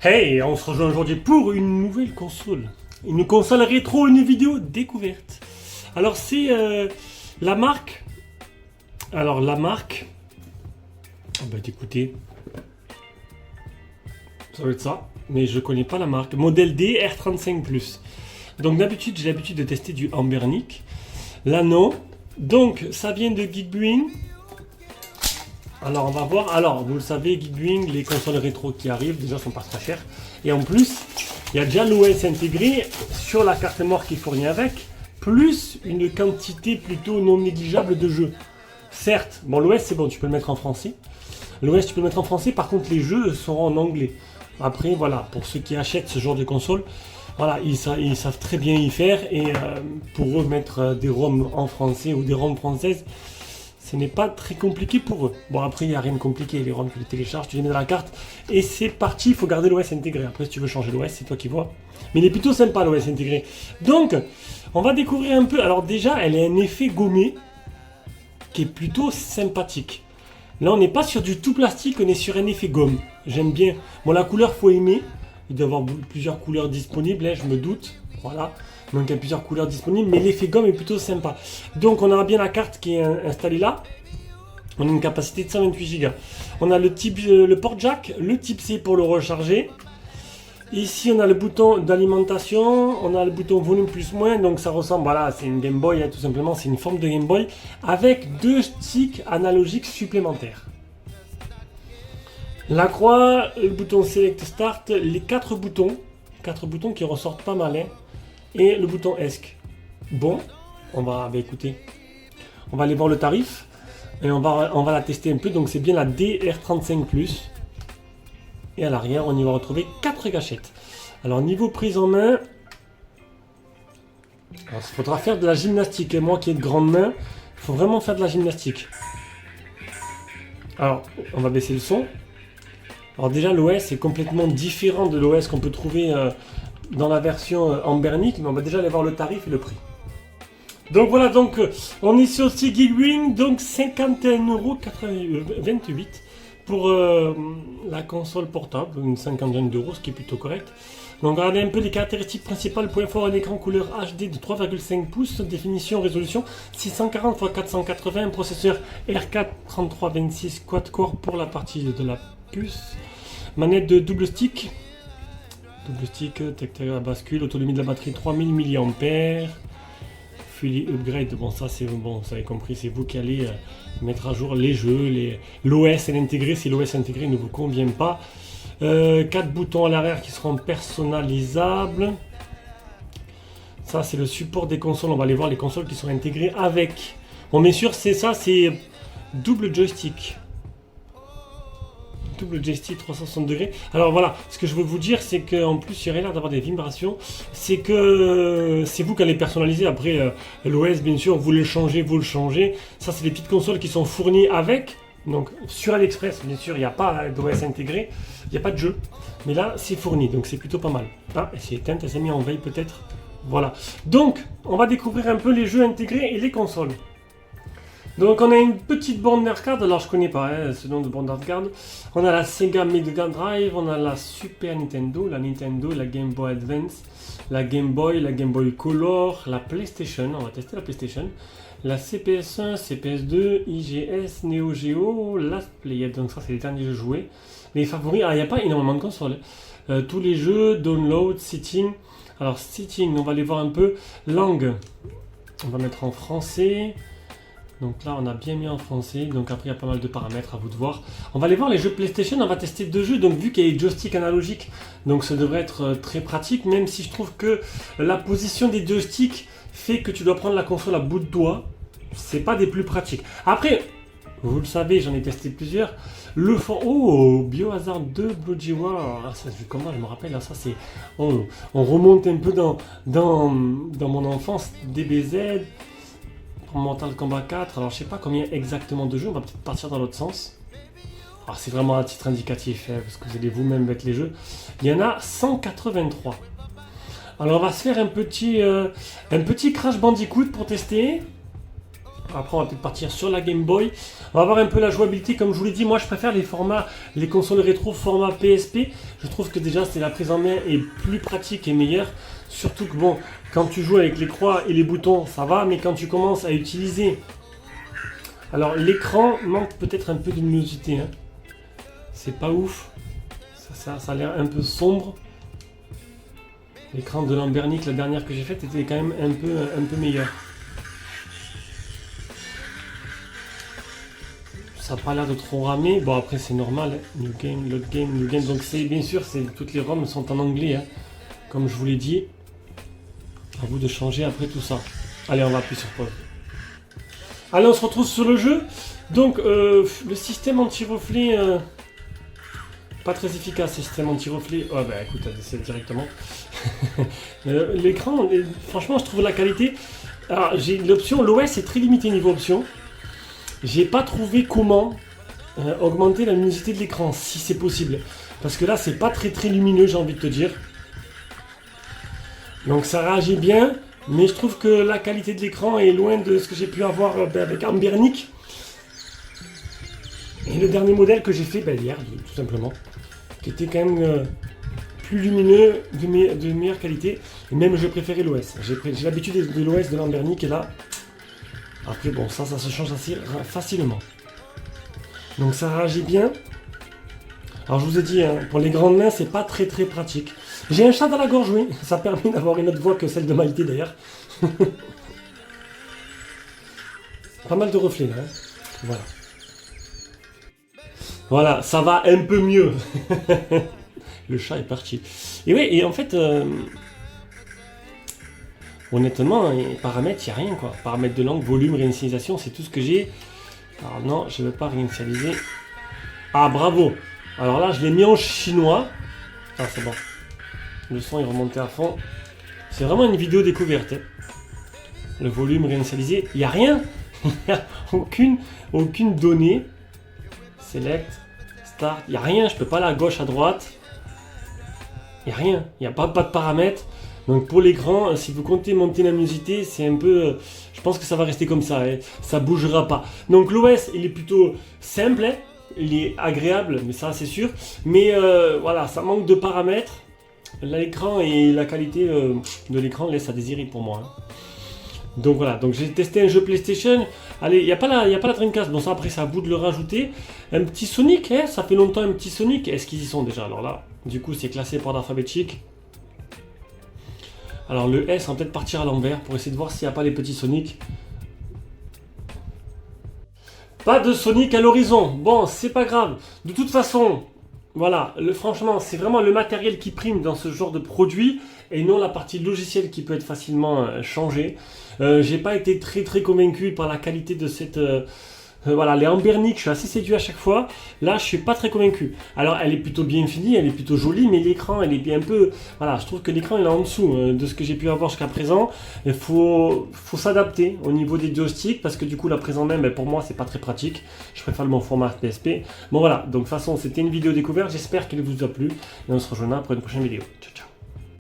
Hey, on se rejoint aujourd'hui pour une nouvelle console. Une console rétro, une vidéo découverte. Alors c'est la marque. Alors la marque. Bah écoutez. Ça doit être ça. Mais je connais pas la marque. Modèle D R35+. Donc d'habitude j'ai l'habitude de tester du Ambernic. Là non. Donc ça vient de Geekbuing. Alors on va voir, alors vous le savez, Geekbuing, les consoles rétro qui arrivent déjà sont pas très chères. Et en plus, il y a déjà l'OS intégré sur la carte mère qui est fournie avec, plus une quantité plutôt non négligeable de jeux. Certes, bon l'OS c'est bon, tu peux le mettre en français. L'OS tu peux le mettre en français, par contre les jeux seront en anglais. Après voilà, pour ceux qui achètent ce genre de console, voilà, ils savent très bien y faire. Et pour eux mettre des ROM en français ou des ROM françaises, ce n'est pas très compliqué pour eux. Bon, après, il n'y a rien de compliqué. Les ROM, tu les télécharges, tu les mets dans la carte. Et c'est parti, il faut garder l'OS intégré. Après, si tu veux changer l'OS, c'est toi qui vois. Mais il est plutôt sympa, l'OS intégré. Donc, on va découvrir un peu. Alors déjà, elle a un effet gommé qui est plutôt sympathique. Là, on n'est pas sur du tout plastique, on est sur un effet gomme. J'aime bien. Bon, la couleur, faut aimer. Il doit y avoir plusieurs couleurs disponibles, hein, je me doute. Voilà. Donc il y a plusieurs couleurs disponibles, mais l'effet gomme est plutôt sympa. Donc on aura bien la carte qui est installée là. On a une capacité de 128 Go. On a le port jack, le type C pour le recharger. Ici on a le bouton d'alimentation, on a le bouton volume plus moins, donc ça ressemble, voilà, c'est une Game Boy, hein, tout simplement, c'est une forme de Game Boy avec deux sticks analogiques supplémentaires. La croix, le bouton Select Start, les quatre boutons qui ressortent pas mal, hein. Et le bouton ESC. Bon, bah, écoutez, on va aller voir le tarif et on va la tester un peu. Donc c'est bien la DR35+. Et à l'arrière, on y va retrouver 4 gâchettes. Alors niveau prise en main, il faudra faire de la gymnastique. Et moi qui ai de grandes mains, il faut vraiment faire de la gymnastique. Alors, on va baisser le son. Alors déjà, l'OS est complètement différent de l'OS qu'on peut trouver dans la version Ambernic, mais on va déjà aller voir le tarif et le prix. Donc voilà, donc on est sur ce Geekbuing, donc 51,28€ pour la console portable, une cinquantaine d'euros, ce qui est plutôt correct. Donc regardez un peu les caractéristiques principales. Point fort, un écran couleur HD de 3,5 pouces, définition résolution 640 x 480, un processeur R4 3326 quad-core pour la partie de la puce, manette de double stick, tactile à bascule, autonomie de la batterie 3000 mAh, fully upgrade, bon ça c'est bon, vous avez compris, c'est vous qui allez mettre à jour les jeux, l'OS et l'intégrer si l'OS intégré ne vous convient pas. 4 boutons à l'arrière qui seront personnalisables. Ça c'est le support des consoles, on va aller voir les consoles qui sont intégrées avec. Bon bien sûr c'est ça, c'est double joystick. Double joystick 360 degrés. Alors voilà, ce que je veux vous dire, c'est qu'en plus il y aurait l'air d'avoir des vibrations. C'est que c'est vous qui allez personnaliser. Après l'OS, bien sûr, vous le changez. Ça, c'est les petites consoles qui sont fournies avec. Donc sur AliExpress, bien sûr, il n'y a pas d'OS intégré, il n'y a pas de jeu. Mais là, c'est fourni, donc c'est plutôt pas mal. Ah, elle s'est éteinte, elle s'est mise en veille peut-être. Voilà. Donc, on va découvrir un peu les jeux intégrés et les consoles. Donc on a une petite borne d'arcade, alors je connais pas ce nom de borne d'arcade. On a la Sega Mega Drive, on a la Super Nintendo, la Game Boy Advance, la Game Boy Color, la PlayStation, on va tester la PlayStation, la CPS1, CPS2, IGS, Neo Geo, Last Played, donc ça c'est les derniers jeux joués. Les favoris, il n'y a pas énormément de consoles. Tous les jeux, download, sitting. Alors sitting, on va aller voir un peu. Langue, on va mettre en français. Donc là on a bien mis en français, donc après il y a pas mal de paramètres à vous de voir. On va aller voir les jeux PlayStation, on va tester 2 jeux, donc vu qu'il y a les joysticks analogiques, donc ça devrait être très pratique, même si je trouve que la position des joysticks fait que tu dois prendre la console à bout de doigt, c'est pas des plus pratiques. Après, vous le savez, j'en ai testé plusieurs, Biohazard 2 Bloody War, alors ça, comment je me rappelle, là, ça c'est, on remonte un peu dans mon enfance, DBZ, Mortal Kombat 4, alors je sais pas combien exactement de jeux, on va peut-être partir dans l'autre sens. Alors c'est vraiment un titre indicatif, hein, parce que vous allez vous-même mettre les jeux. Il y en a 183. Alors on va se faire un petit Crash Bandicoot pour tester. Après, on va peut-être partir sur la Game Boy. On va voir un peu la jouabilité. Comme je vous l'ai dit, moi, je préfère les formats, les consoles rétro format PSP. Je trouve que déjà, la prise en main est plus pratique et meilleure. Surtout que, bon, quand tu joues avec les croix et les boutons, ça va. Mais quand tu commences à utiliser... Alors, l'écran manque peut-être un peu de luminosité. Hein. C'est pas ouf. Ça a l'air un peu sombre. L'écran de Lambernic, la dernière que j'ai faite, était quand même un peu meilleur. Ça n'a pas l'air de trop ramer. Bon, après, c'est normal. Hein. New game, load game, new game. Donc, bien sûr, toutes les ROM sont en anglais. Hein. Comme je vous l'ai dit. À vous de changer après tout ça. Allez, on va appuyer sur pause. Allez, on se retrouve sur le jeu. Donc, le système anti-reflet... pas très efficace, ce système anti-reflet. Oh, bah écoute, c'est directement. L'écran, franchement, je trouve la qualité... Alors, j'ai l'option... L'OS est très limité niveau option. J'ai pas trouvé comment augmenter la luminosité de l'écran, si c'est possible. Parce que là, c'est pas très lumineux, j'ai envie de te dire. Donc ça réagit bien, mais je trouve que la qualité de l'écran est loin de ce que j'ai pu avoir avec Ambernic. Et le dernier modèle que j'ai fait hier, tout simplement, qui était quand même plus lumineux, de meilleure qualité. Et même je préférais l'OS. J'ai l'habitude de l'OS de Lambernic et là... Après bon, ça se change assez facilement. Donc ça réagit bien. Alors je vous ai dit, hein, pour les grandes mains, c'est pas très pratique. J'ai un chat dans la gorge, oui. Ça permet d'avoir une autre voix que celle de Maïté d'ailleurs. Pas mal de reflets là. Hein. Voilà. Voilà, ça va un peu mieux. Le chat est parti. Et oui, et en fait... honnêtement, paramètres, il n'y a rien quoi. Paramètres de langue, volume, réinitialisation, c'est tout ce que j'ai. Alors non, je ne veux pas réinitialiser. Ah, bravo. Alors là, je l'ai mis en chinois. Ah, c'est bon. Le son est remonté à fond. C'est vraiment une vidéo découverte. Hein. Le volume réinitialisé, il n'y a rien. Il n'y a aucune donnée. Select, start, il n'y a rien. Je ne peux pas aller à gauche, à droite. Il n'y a rien. Il n'y a pas de paramètres. Donc pour l'écran, si vous comptez monter la luminosité, c'est un peu... je pense que ça va rester comme ça, hein, ça bougera pas. Donc l'OS, il est plutôt simple, hein, il est agréable, mais ça c'est sûr. Mais voilà, ça manque de paramètres. L'écran et la qualité de l'écran laissent à désirer pour moi. Hein. Donc voilà, donc j'ai testé un jeu PlayStation. Allez, il n'y a pas la Dreamcast, bon ça après c'est à vous de le rajouter. Un petit Sonic, hein, ça fait longtemps un petit Sonic. Est-ce qu'ils y sont déjà? Alors là, du coup c'est classé par ordre alphabétique. Alors le S, on va peut-être partir à l'envers pour essayer de voir s'il n'y a pas les petits Sonic. Pas de Sonic à l'horizon. Bon, c'est pas grave. De toute façon, voilà, franchement, c'est vraiment le matériel qui prime dans ce genre de produit et non la partie logicielle qui peut être facilement changée. J'ai pas été très convaincu par la qualité de cette... voilà, les Ambernic, je suis assez séduit à chaque fois. Là, je suis pas très convaincu. Alors, elle est plutôt bien finie, elle est plutôt jolie, mais l'écran, elle est bien un peu... Voilà, je trouve que l'écran, il est en dessous de ce que j'ai pu avoir jusqu'à présent. Il faut s'adapter au niveau des joysticks, parce que du coup, la prise en main, ben, pour moi, c'est pas très pratique. Je préfère le bon format PSP. Bon, voilà, donc de toute façon, c'était une vidéo découverte. J'espère qu'elle vous a plu. Et on se rejoindra pour une prochaine vidéo. Ciao, ciao.